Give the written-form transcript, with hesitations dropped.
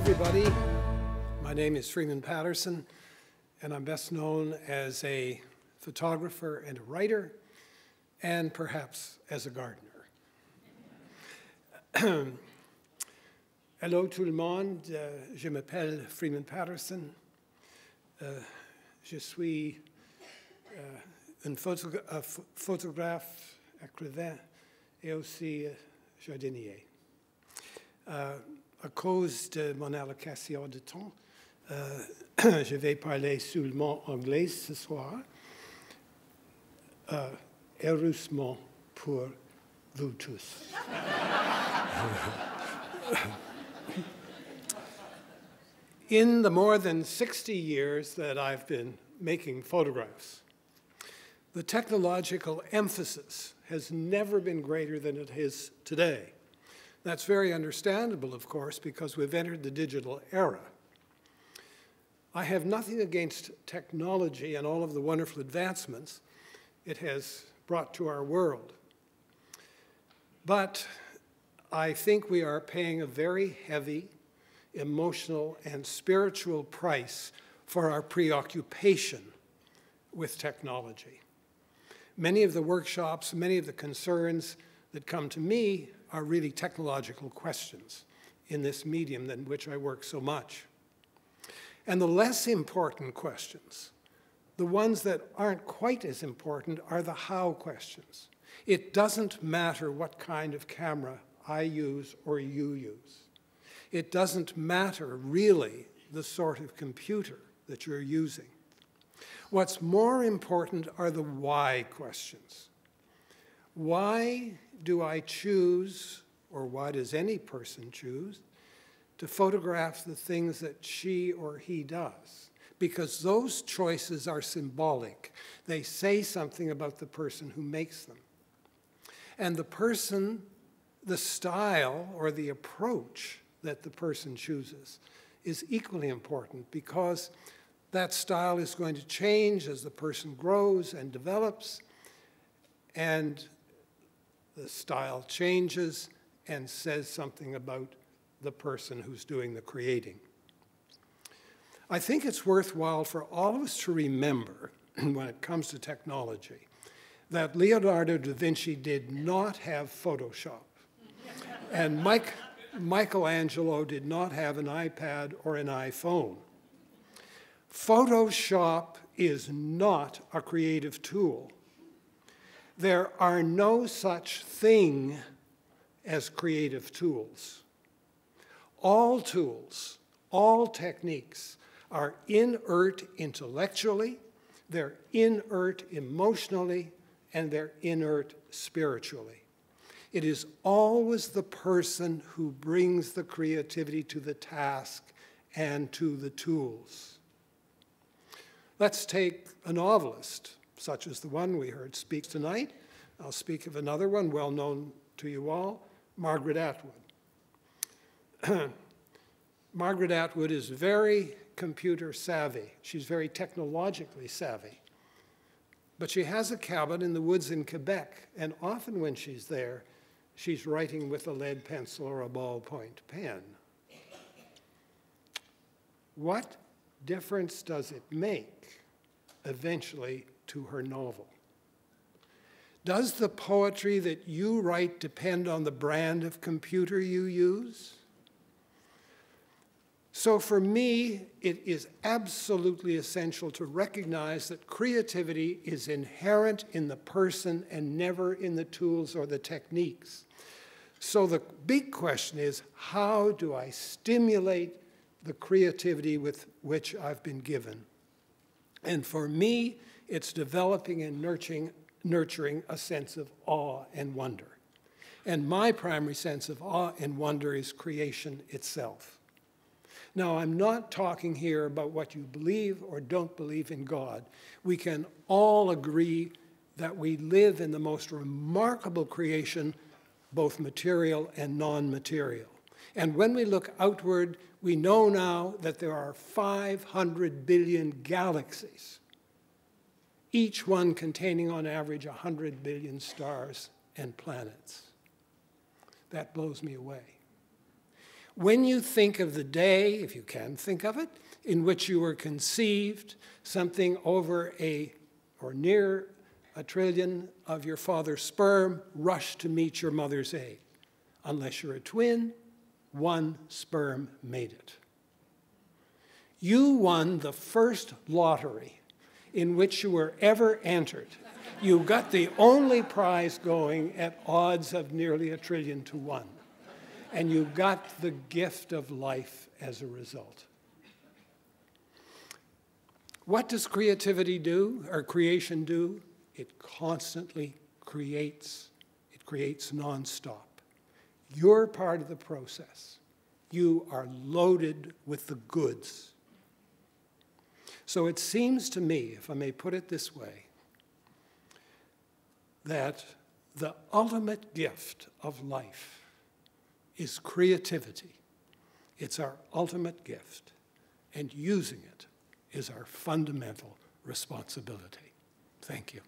everybody. My name is Freeman Patterson, and I'm best known as a photographer and a writer, and perhaps as a gardener. Hello tout le monde, je m'appelle Freeman Patterson. Je suis un photographe, écrivain et aussi jardinier. À cause de mon allocation de temps, je vais parler seulement anglais ce soir, heureusement pour vous tous. In the more than 60 years that I've been making photographs, the technological emphasis has never been greater than it is today. That's very understandable, of course, because we've entered the digital era. I have nothing against technology and all of the wonderful advancements it has brought to our world. But I think we are paying a very heavy emotional and spiritual price for our preoccupation with technology. Many of the workshops, many of the concerns that come to me are really technological questions in this medium in which I work so much. And the less important questions, the ones that aren't quite as important, are the how questions. It doesn't matter what kind of camera I use or you use. It doesn't matter really the sort of computer that you're using. What's more important are the why questions. Why do I choose, or why does any person choose, to photograph the things that she or he does? Because those choices are symbolic. They say something about the person who makes them. And the person, the style or the approach that the person chooses is equally important, because that style is going to change as the person grows and develops, and the style changes and says something about the person who's doing the creating. I think it's worthwhile for all of us to remember, when it comes to technology, that Leonardo da Vinci did not have Photoshop, and Michelangelo did not have an iPad or an iPhone. Photoshop is not a creative tool. There are no such thing as creative tools. All tools, all techniques are inert intellectually, they're inert emotionally, and they're inert spiritually. It is always the person who brings the creativity to the task and to the tools. Let's take a novelist, such as the one we heard speak tonight. I'll speak of another one, well known to you all, Margaret Atwood. Margaret Atwood is very computer savvy. She's very technologically savvy. But she has a cabin in the woods in Quebec, and often when she's there, she's writing with a lead pencil or a ballpoint pen. What difference does it make eventually to her novel? Does the poetry that you write depend on the brand of computer you use? So for me, it is absolutely essential to recognize that creativity is inherent in the person and never in the tools or the techniques. So the big question is, how do I stimulate the creativity with which I've been given? And for me, it's developing and nurturing a sense of awe and wonder. And my primary sense of awe and wonder is creation itself. Now, I'm not talking here about what you believe or don't believe in God. We can all agree that we live in the most remarkable creation, both material and non-material. And when we look outward, we know now that there are 500 billion galaxies, each one containing on average 100 billion stars and planets. That blows me away. When you think of the day, if you can think of it, in which you were conceived, something over or near 1 trillion of your father's sperm rushed to meet your mother's egg. Unless you're a twin, one sperm made it. You won the first lottery in which you were ever entered. You got the only prize going at odds of nearly 1 trillion to 1. And you got the gift of life as a result. What does creativity do, or creation do? It constantly creates. It creates nonstop. You're part of the process. You are loaded with the goods. So it seems to me, if I may put it this way, that the ultimate gift of life is creativity. It's our ultimate gift, and using it is our fundamental responsibility. Thank you.